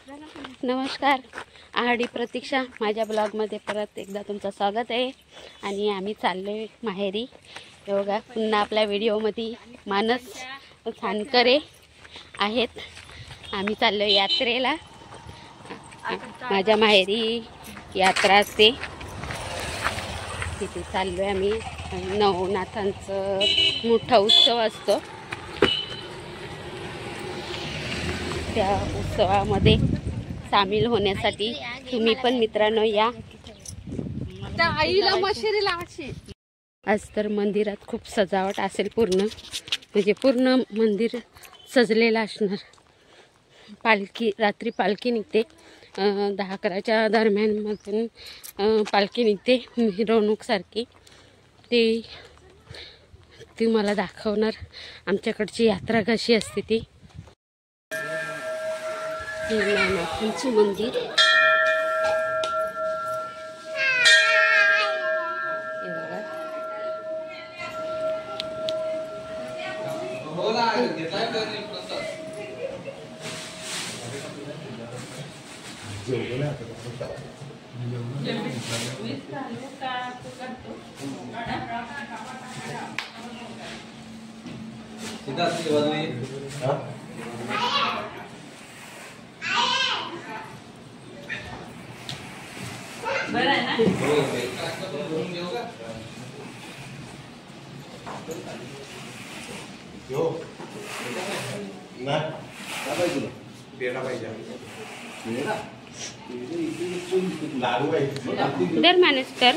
नमस्कार, आहाडी प्रतीक्षा माझ्या ब्लॉगमध्ये परत एकदा तुमचं स्वागत आहे. आणि आम्ही चाललो आहे माहेरी. बघा पुन्हा आपल्या व्हिडिओमध्ये मानस खानकरे आहेत. आम्ही चाललो आहे यात्रेला. माझ्या माहेरी यात्रा असते, तिथे चाललो आहे आम्ही. नवनाथांचं मोठा उत्सव असतो, त्या उत्सवामध्ये सामील होण्यासाठी तुम्ही पण मित्रांनो या. आज तर मंदिरात खूप सजावट असेल, पूर्ण म्हणजे पूर्ण मंदिर सजलेलं असणार. पालखी रात्री पालखी निघते, 10-11च्या दरम्यान पालखी निघते मिरवणूकसारखी. ती मला दाखवणार आमच्याकडची यात्रा कशी असते ती. नाथांचं मंदिर बरं आहे ना. दर माणूस कर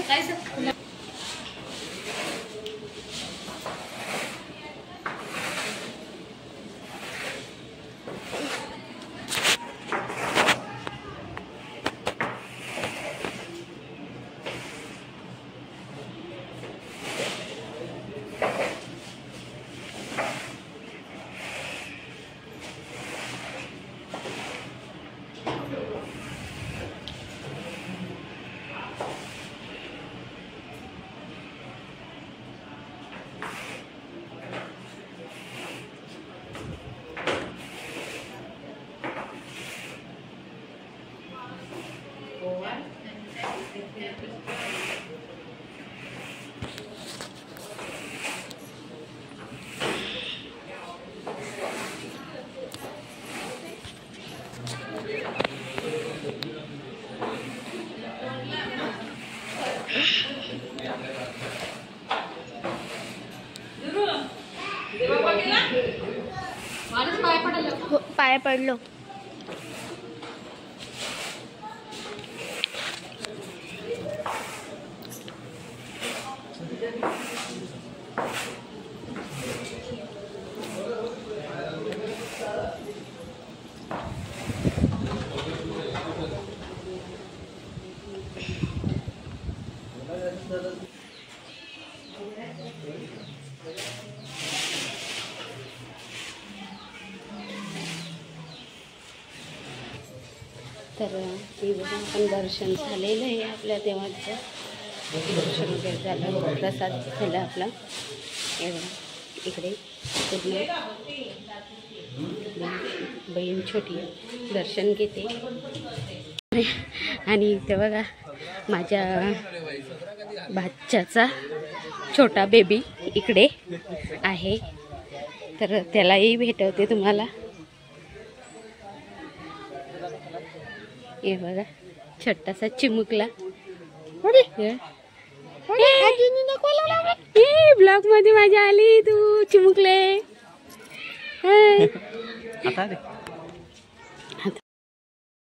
पाय पडलो. तर आपण दर्शन झालेलं आहे आपल्या देवाचं. दर्शन वगैरे झालं, प्रसाद झाला आपला. इकडे पूर्ण बहीण छोटी दर्शन घेते. आणि ते बघा माझ्या भाच्याचा छोटा बेबी इकडे आहे, तर त्यालाही भेटवते तुम्हाला. हे बघा छोटासा चिमुकला. ब्लॉग मध्ये माझ्या आली तू चिमुकले.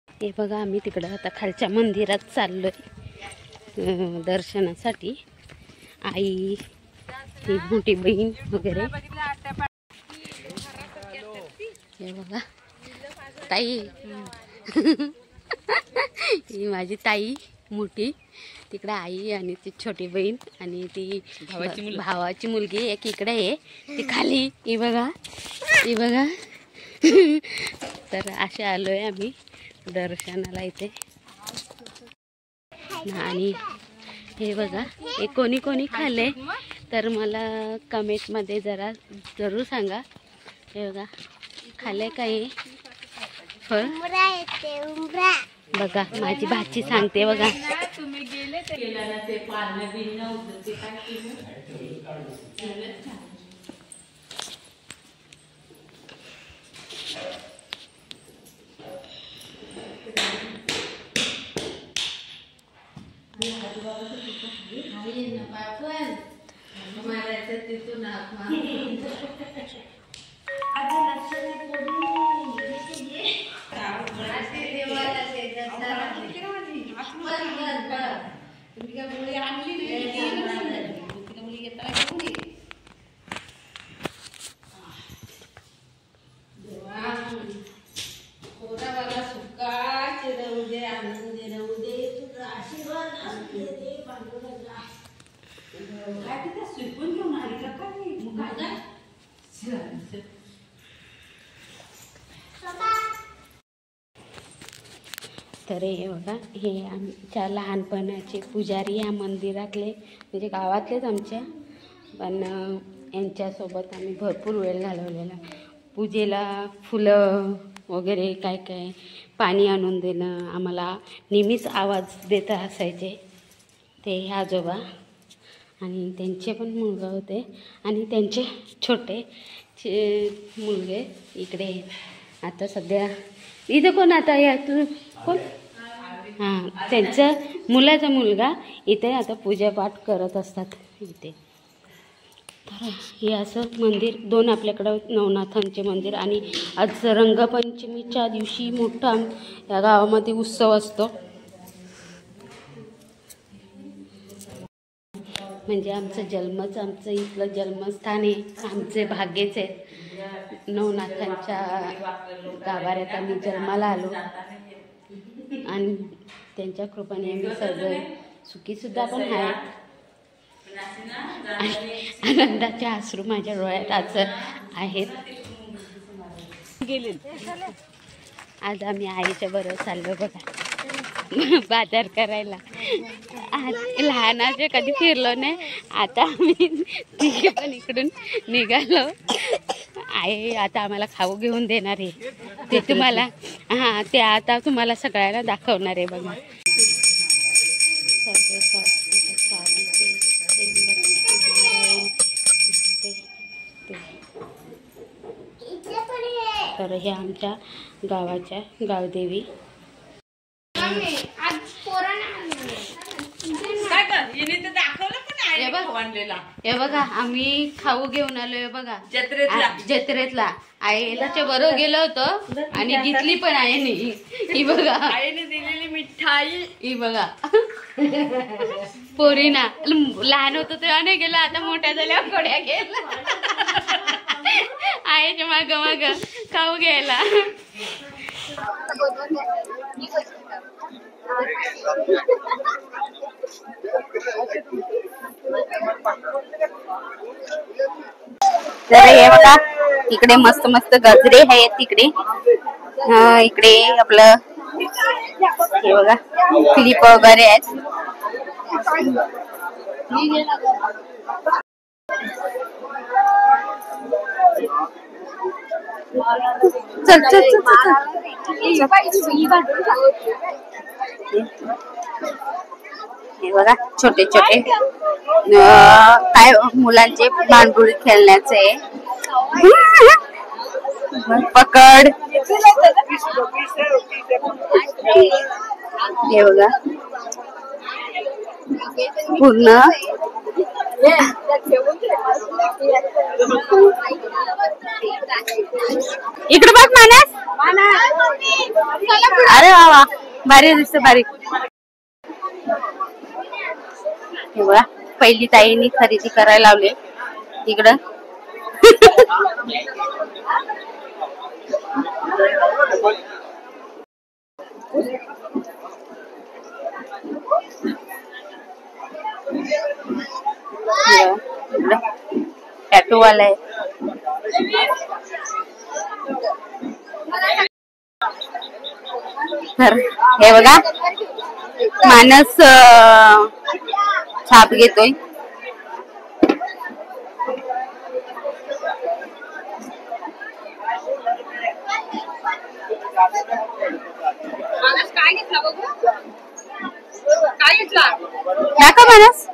हे बघा आम्ही तिकडं आता खालच्या मंदिरात चाललोय दर्शनासाठी. आई, ती मोठी बहीण वगैरे. हे बघा ताई, ही माझी ताई मोठी, तिकडे आई आणि ती छोटी बहीण आणि ती भावाची मुलगी एक इकडे आहे, ती खाली. ही बघा, ही बघा. तर असे आलोय आम्ही दर्शनाला इथे. आणि हे बघा हे कोणी कोणी खाल्ले तर मला कमेंटमध्ये जरा जरूर सांगा. हे बघा खाल्ले काही फळ बघा, माझी भाची सांगते बघा. तुम्ही गेले ते गेला ना ते पाळणं बिळणं होतं ते काय केलं. तर हे बघा, हे आमच्या लहानपणाचे पुजारी या मंदिरातले, म्हणजे गावातलेच आमच्या, पण यांच्यासोबत आम्ही भरपूर वेळ घालवलेला. पूजेला फुलं वगैरे काय काय, पाणी आणून देणं, आम्हाला नेहमीच आवाज देत असायचे ते आजोबा. आणि त्यांचे पण मुलगा होते आणि त्यांचे छोटे मुलगे इकडे. आता सध्या इथं कोण, आता या तू कोण, हां, त्यांचा मुलाचा मुलगा इथे आता पूजापाठ करत असतात इथे. तर हे असं मंदिर, दोन आपल्याकडं नवनाथांचे मंदिर. आणि आज रंगपंचमीच्या दिवशी मोठा या गावामध्ये उत्सव असतो. म्हणजे आमचं इथलं जन्मस्थान आहे, आमचे भाग्यच आहे. नवनाथांच्या गाभाऱ्यात आम्ही जन्माला आलो आणि त्यांच्या कृपेने आम्ही सगळे सुखीसुद्धा पण आहेत. आनंदाचे अश्रू माझ्या डोळ्यात आज आहेत. आज आम्ही आईच्या बरोबर चाललो बघा बाजार करायला. आज लहानाचे कधी फिरलो नाही, आता आम्ही तिघे पण इकडून निघालो. आई आता आम्हाला खाऊ घेऊन देणार आहे, ते तुम्हाला, हां, ते आता तुम्हाला सगळ्यांना दाखवणार आहे बघा. तर हे आमच्या गावाच्या गावदेवी. हे बघा, आम्ही खाऊ घेऊन आलोय बघा जत्रेतला. आईलाच्या बरोबर गेलो होतो आणि घेतली पण आहे नाही. ही बघा, आईने दिलेली मिठाई ही बघा. पोरीना लहान होतो तेव्हा नाही गेला, आता मोठ्या झाल्यावर कोड्या गेला आईच्या माग माग खाऊ घ्यायला. तर हे बघा, इकडे मस्त मस्त गजरे आहेत. तिकडे इकडे आपलं हे बघा क्लिप वगैरे आहेत. चल चल हे बघा, छोटे छोटे काय मुलांचे भांडुळ खेळण्याचे, पकड, हे बघा पूर्ण. इकडे बघ मानस, अरे वा वा, भारी दिसत, बारीक. हे बघा, पहिली ताईंनी खरेदी करायला लावले इकडं. टॅटू वाला आहे. तर हे बघा, मानस छाप घेतोय. काय घेतला बघू काय घेतला काय का मानस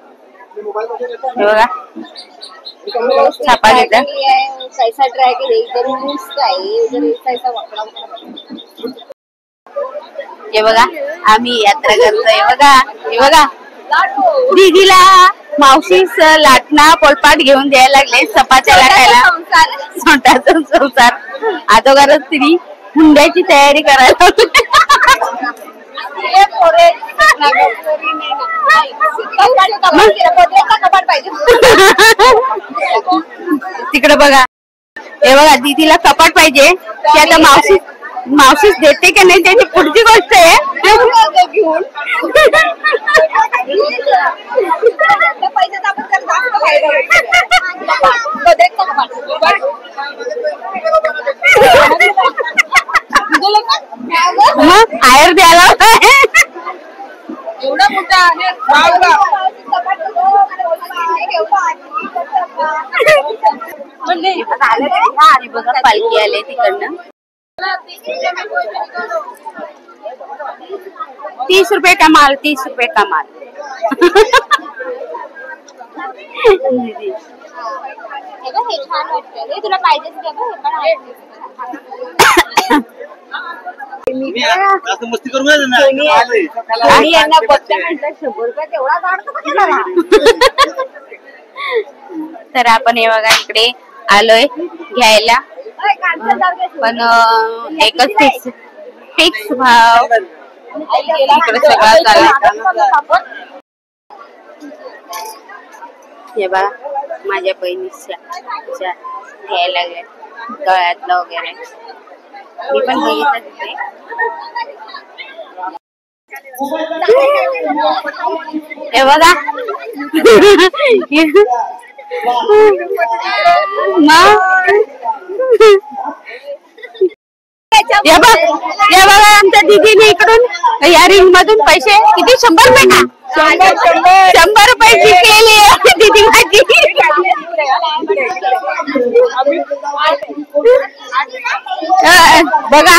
हे बघा छापा घेतला कैसा ट्राय करे इधर मुस्का आहे इधर कैसा वाकडा हे बघा आम्ही यात्रा करतोय बघा हे बघा दीदीला मावशी लाटणा पोलपाट घेऊन द्यायला लागले चपात्या लाटायला स्वतःचा संसार अगोदरच तिने हुंड्याची तयारी करायला तिकडे बघा हे बघा दीदीला कपाट पाहिजे की आता मावशीच देते की नाही त्याची पुढची गोष्ट आहे घेऊन मग आयर द्यायला एवढा मोठा आहे बघा पालखी आले तिकडनं 30 रुपये का माल 30 रुपये का माल हे छान वाटतं तुला पाहिजेच का हे पण आहे मस्ती करून आणि यांना बघता म्हटलं 100 रुपये तेवढा जाणतो तर आपण हे बघा इकडे आलोय घ्यायला पण एकच फिक्स भाव इकडे सगळं चालू हे बघा माझ्या बहिणीच्या घ्यायला लागल्या गळ्यातलं वगैरे मी पण बघितलं तिथे हे बघा हे बघा आमच्या दीदीने इकडून या रिंग मधून पैसे किती 100 रुपये का 100 रुपयाची केली दीदी माझी बघा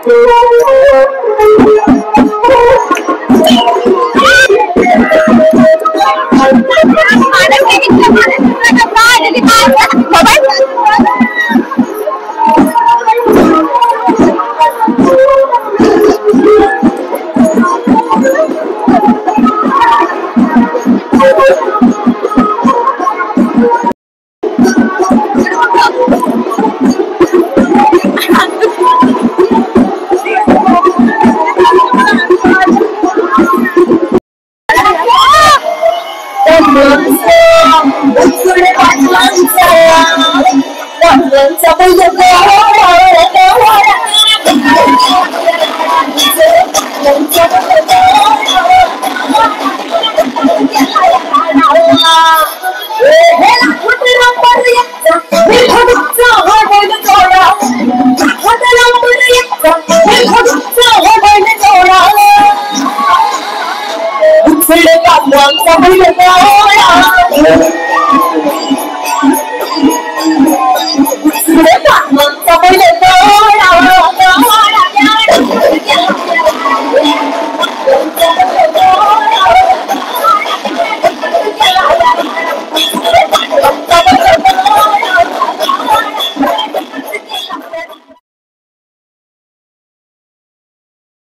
We're